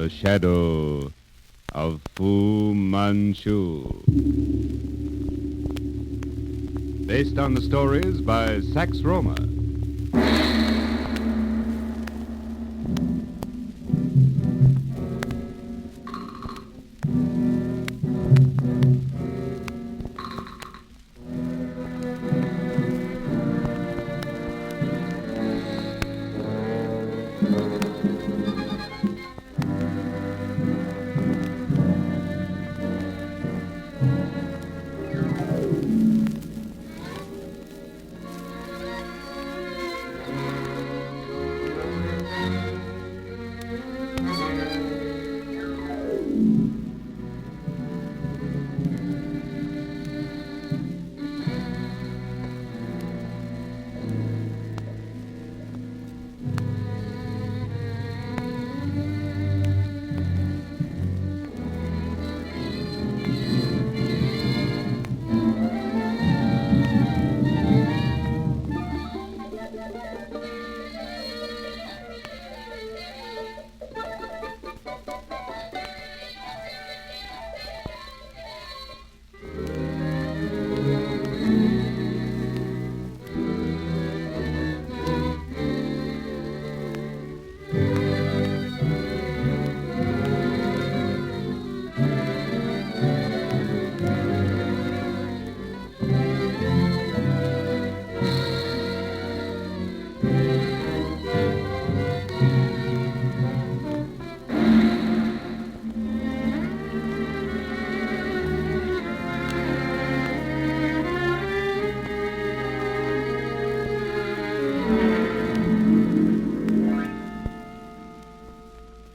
The Shadow of Fu Manchu. Based on the stories by Sax Roma.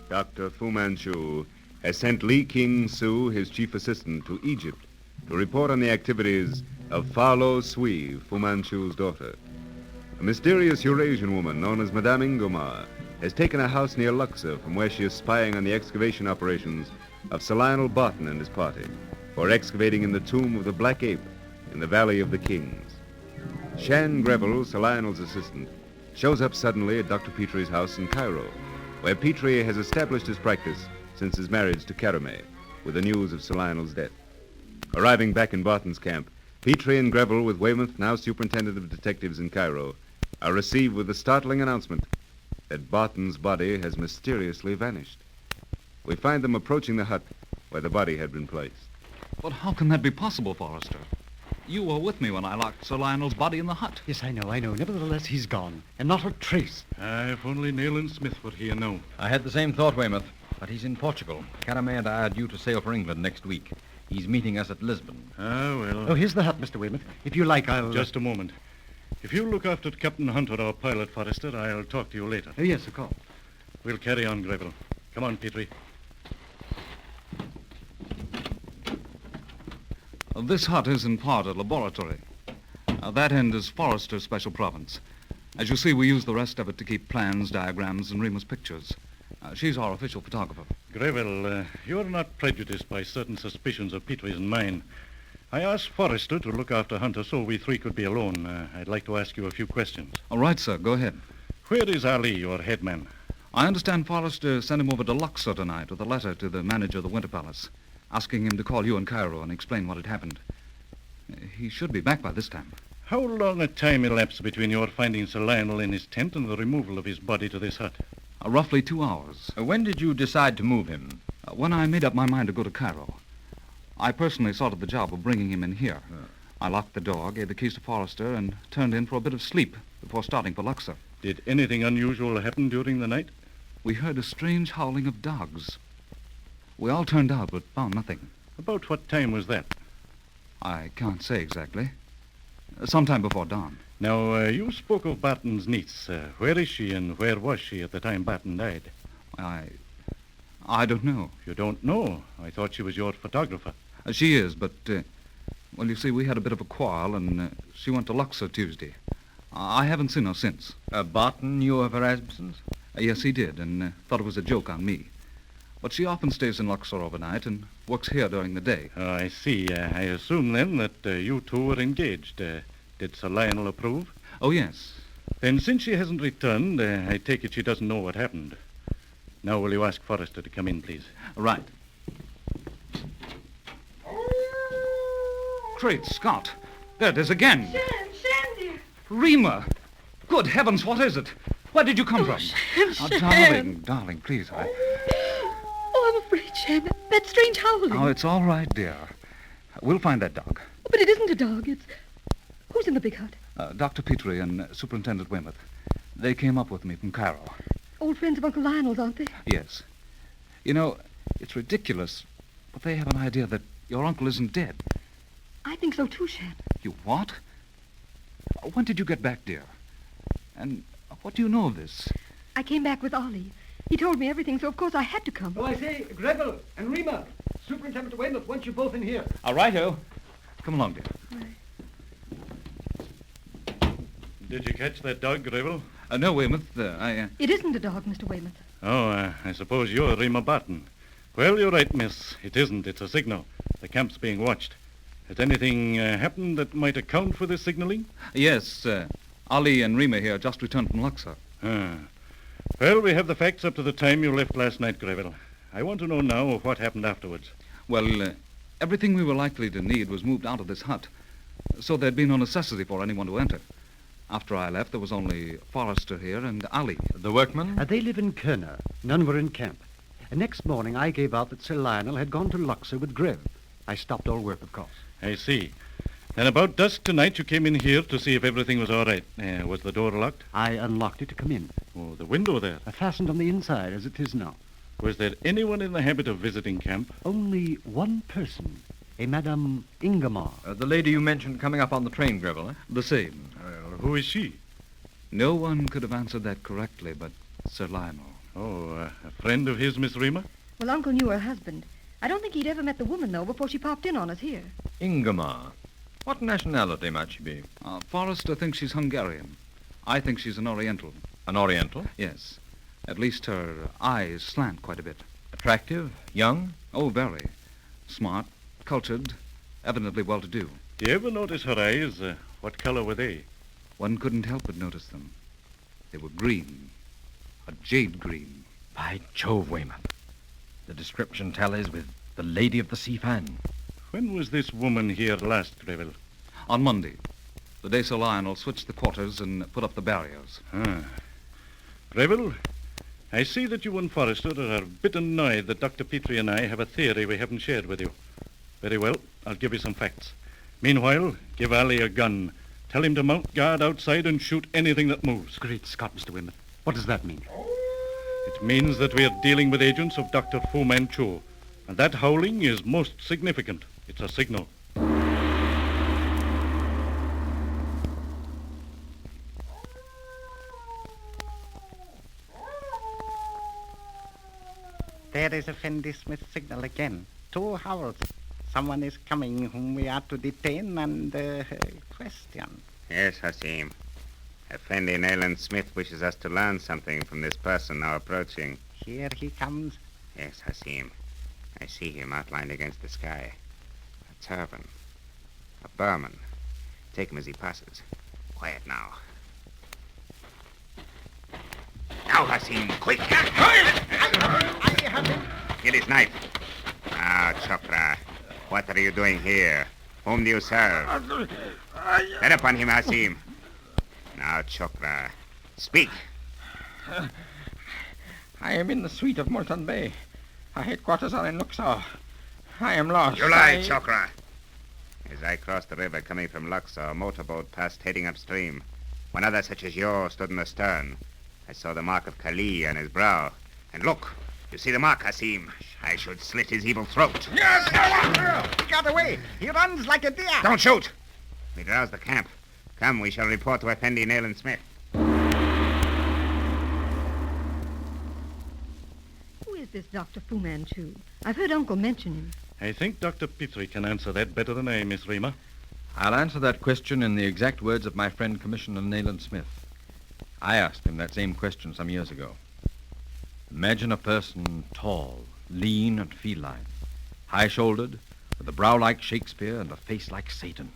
Dr. Fu Manchu has sent Li King Su, his chief assistant, to Egypt to report on the activities of Fa Lo Sui, Fu Manchu's daughter. A mysterious Eurasian woman known as Madame Ingomar has taken a house near Luxor from where she is spying on the excavation operations of Sir Lionel Barton and his party for excavating in the tomb of the Black Ape in the Valley of the Kings. Shan Greville, Sir Lionel's assistant, shows up suddenly at Dr. Petrie's house in Cairo, where Petrie has established his practice since his marriage to Caramé, with the news of Sir Lionel's death. Arriving back in Barton's camp, Petrie and Greville, with Weymouth, now superintendent of detectives in Cairo, are received with the startling announcement that Barton's body has mysteriously vanished. We find them approaching the hut where the body had been placed. But how can that be possible, Forrester? You were with me when I locked Sir Lionel's body in the hut. Yes, I know. Nevertheless, he's gone, and not a trace. If only Neil and Smith were here now. I had the same thought, Weymouth, but he's in Portugal. Caramé and I are due to sail for England next week. He's meeting us at Lisbon. Well. Oh, here's the hut, Mr. Weymouth. If you like, I'll... Just a moment. If you look after Captain Hunter, our pilot, Forrester, I'll talk to you later. Oh, yes, of course. We'll carry on, Greville. Come on, Petrie. This hut is in part a laboratory. That end is Forrester's special province. As you see, we use the rest of it to keep plans, diagrams, and Remus pictures. She's our official photographer. Greville, you're not prejudiced by certain suspicions of Petrie's and mine. I asked Forrester to look after Hunter so we three could be alone. I'd like to ask you a few questions. All right, sir. Go ahead. Where is Ali, your head man? I understand Forrester sent him over to Luxor tonight with a letter to the manager of the Winter Palace, asking him to call you in Cairo and explain what had happened. He should be back by this time. How long a time elapsed between your finding Sir Lionel in his tent and the removal of his body to this hut? Roughly 2 hours. When did you decide to move him? When I made up my mind to go to Cairo. I personally sorted the job of bringing him in here. I locked the door, gave the keys to Forrester, and turned in for a bit of sleep before starting for Luxor. Did anything unusual happen during the night? We heard a strange howling of dogs. We all turned out, but found nothing. About what time was that? I can't say exactly. Sometime before dawn. Now, you spoke of Barton's niece. Where is she and where was she at the time Barton died? I don't know. You don't know? I thought she was your photographer. She is, but, well, you see, we had a bit of a quarrel, and she went to Luxor Tuesday. I haven't seen her since. Barton knew of her absence? Yes, he did, and thought it was a joke on me. But she often stays in Luxor overnight and works here during the day. Oh, I see. I assume, then, that you two were engaged. Did Sir Lionel approve? Oh, yes. Then, since she hasn't returned, I take it she doesn't know what happened. Now, will you ask Forrester to come in, please? Right. Great Scott. There it is again. Shan, dear. Rima! Good heavens, what is it? Where did you come from? Shan. Darling, please. Oh, I'm afraid, Shan. That strange howling. Oh, it's all right, dear. We'll find that dog. But it isn't a dog. It's... Who's in the big hut? Dr. Petrie and Superintendent Weymouth. They came up with me from Cairo. Old friends of Uncle Lionel's, aren't they? Yes. You know, it's ridiculous, but they have an idea that your uncle isn't dead. I think so, too, Shan. You what? When did you get back, dear? And what do you know of this? I came back with Ollie. He told me everything, so of course I had to come. Oh, I say, Greville and Rima. Superintendent Weymouth wants you both in here. All righto. Come along, dear. Did you catch that dog, Greville? No, Weymouth, It isn't a dog, Mr. Weymouth. Oh, I suppose you're Rima Barton. Well, you're right, miss. It isn't. It's a signal. The camp's being watched. Has anything happened that might account for this signaling? Yes, Ali and Rima here just returned from Luxor. Ah. Well, we have the facts up to the time you left last night, Greville. I want to know now what happened afterwards. Well, everything we were likely to need was moved out of this hut, so there'd be no necessity for anyone to enter. After I left, there was only Forrester here and Ali. The workmen? They live in Kerner. None were in camp. Next morning, I gave out that Sir Lionel had gone to Luxor with Grev. I stopped all work, of course. I see. Then about dusk tonight you came in here to see if everything was all right. Was the door locked? I unlocked it to come in. Oh, the window there. Fastened on the inside, as it is now. Was there anyone in the habit of visiting camp? Only one person, a Madame Ingemar. The lady you mentioned coming up on the train, Greville, eh? The same. Who is she? No one could have answered that correctly but Sir Lionel. Oh, a friend of his, Miss Rima? Well, Uncle knew her husband. I don't think he'd ever met the woman, though, before she popped in on us here. Ingemar. What nationality might she be? Forrester thinks she's Hungarian. I think she's an Oriental. An Oriental? Yes. At least her eyes slant quite a bit. Attractive? Young? Oh, very. Smart, cultured, evidently well-to-do. Do you ever notice her eyes? What color were they? One couldn't help but notice them. They were green. A jade green. By Jove, Weymouth. The description tallies with the Lady of the Sea Fan. When was this woman here last, Greville? On Monday, the day Sir Lionel switched the quarters and put up the barriers. Greville, I see that you and Forrester are a bit annoyed that Dr. Petrie and I have a theory we haven't shared with you. Very well, I'll give you some facts. Meanwhile, give Ali a gun. Tell him to mount guard outside and shoot anything that moves. Great Scott, Mr. Weymouth. What does that mean? It means that we are dealing with agents of Dr. Fu Manchu. And that howling is most significant. It's a signal. There is Effendi Smith's signal again. 2 howls. Someone is coming whom we are to detain and question. Yes, Hasim. Effendi Nayland Smith wishes us to learn something from this person now approaching. Here he comes. Yes, Hasim. I see him outlined against the sky. A turban. A Burman. Take him as he passes. Quiet now. Now, Hasim, quick! I have him. Get his knife. Now, Chopra. What are you doing here? Whom do you serve? Let upon him, Hasim. Now, Chopra. Speak. I am in the suite of Moulton Bay. Our headquarters are in Luxor. I am lost. You lie, Chokra. As I crossed the river coming from Luxor, a motorboat passed heading upstream. One other such as yours stood in the stern. I saw the mark of Kali on his brow. And look, you see the mark, Hasim. I should slit his evil throat. Yes! He got away. He runs like a deer. Don't shoot. We rouse the camp. Come, we shall report to Effendi Nayland Smith. Who is this Dr. Fu Manchu? I've heard Uncle mention him. I think Dr. Petrie can answer that better than I, Miss Rima. I'll answer that question in the exact words of my friend Commissioner Nayland Smith. I asked him that same question some years ago. Imagine a person tall, lean, and feline, high-shouldered, with a brow like Shakespeare and a face like Satan,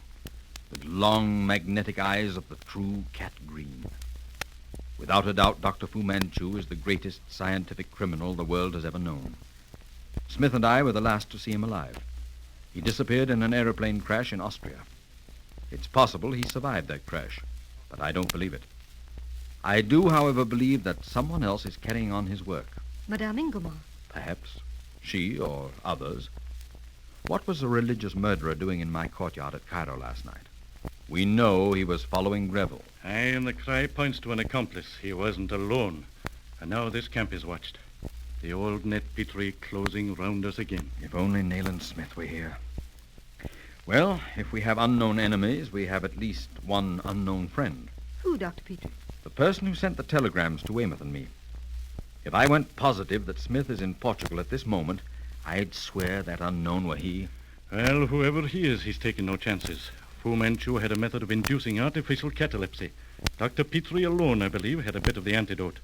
with long magnetic eyes of the true cat green, Without a doubt, Dr. Fu Manchu is the greatest scientific criminal the world has ever known. Smith and I were the last to see him alive. He disappeared in an aeroplane crash in Austria. It's possible he survived that crash, but I don't believe it. I do, however, believe that someone else is carrying on his work. Madame Ingomar. Perhaps she or others. What was the religious murderer doing in my courtyard at Cairo last night? We know he was following Greville. Aye, and the cry points to an accomplice. He wasn't alone. And now this camp is watched. The old net Petrie closing round us again. If only Nayland Smith were here. Well, if we have unknown enemies, we have at least one unknown friend. Who, Dr. Petrie? The person who sent the telegrams to Weymouth and me. If I went positive that Smith is in Portugal at this moment, I'd swear that unknown were he. Well, whoever he is, he's taking no chances. Fu Manchu had a method of inducing artificial catalepsy. Dr. Petrie alone, I believe, had a bit of the antidote.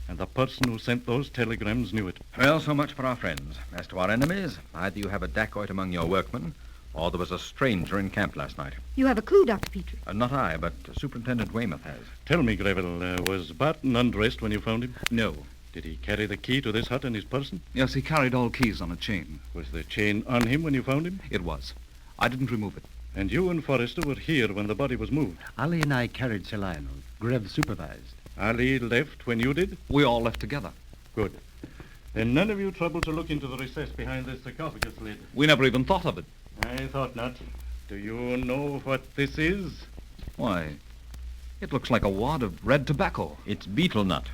And the person who sent those telegrams knew it. Well, so much for our friends. As to our enemies, either you have a dacoit among your workmen, or there was a stranger in camp last night. You have a clue, Dr. Petrie. Not I, but Superintendent Weymouth has. Tell me, Greville, was Barton undressed when you found him? No. Did he carry the key to this hut in his person? Yes, he carried all keys on a chain. Was the chain on him when you found him? It was. I didn't remove it. And you and Forrester were here when the body was moved. Ali and I carried Sir Lionel. Grev supervised. Ali left when you did? We all left together. Good. Then none of you troubled to look into the recess behind this sarcophagus lid. We never even thought of it. I thought not. Do you know what this is? Why, it looks like a wad of red tobacco. It's beetle nut.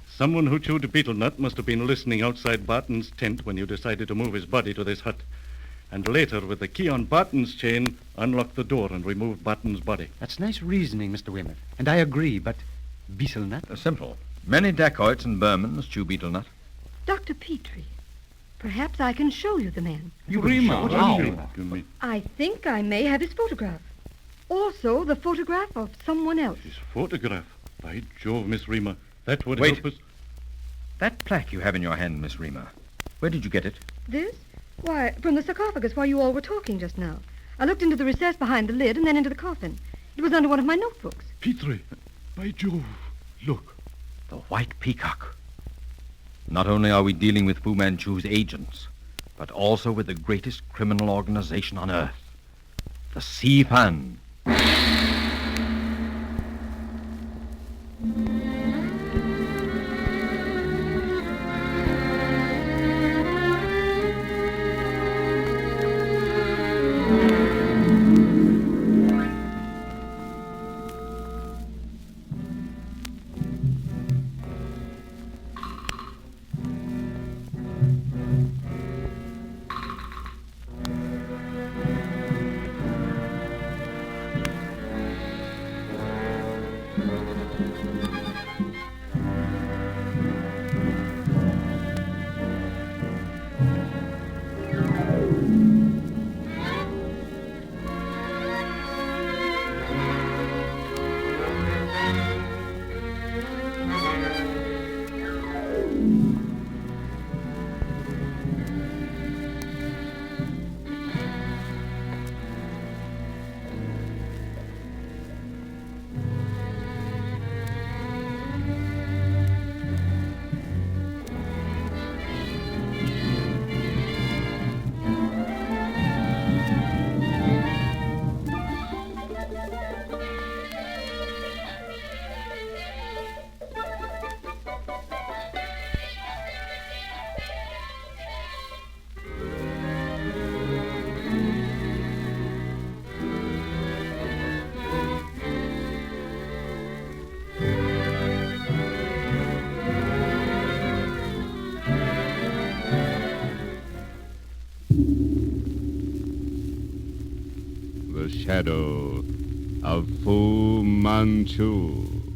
Someone who chewed beetle nut must have been listening outside Barton's tent when you decided to move his body to this hut. And later, with the key on Barton's chain, unlocked the door and removed Barton's body. That's nice reasoning, Mr. Weymouth. And I agree, but beetle nut? Simple. Many dacoits and Burmans chew beetle nut. Dr. Petrie, perhaps I can show you the man. You Rima, how? You mean I think I may have his photograph. Also, the photograph of someone else. his photograph? By Jove, Miss Rima, that would Wait. help us. That plaque you have in your hand, Miss Rima, where did you get it? This? Why, from the sarcophagus while you all were talking just now. I looked into the recess behind the lid and then into the coffin. It was under one of my notebooks. Petrie, by Jove, look. The White Peacock. Not only are we dealing with Fu Manchu's agents, but also with the greatest criminal organization on Earth, the Sifan. The shadow of Fu Manchu.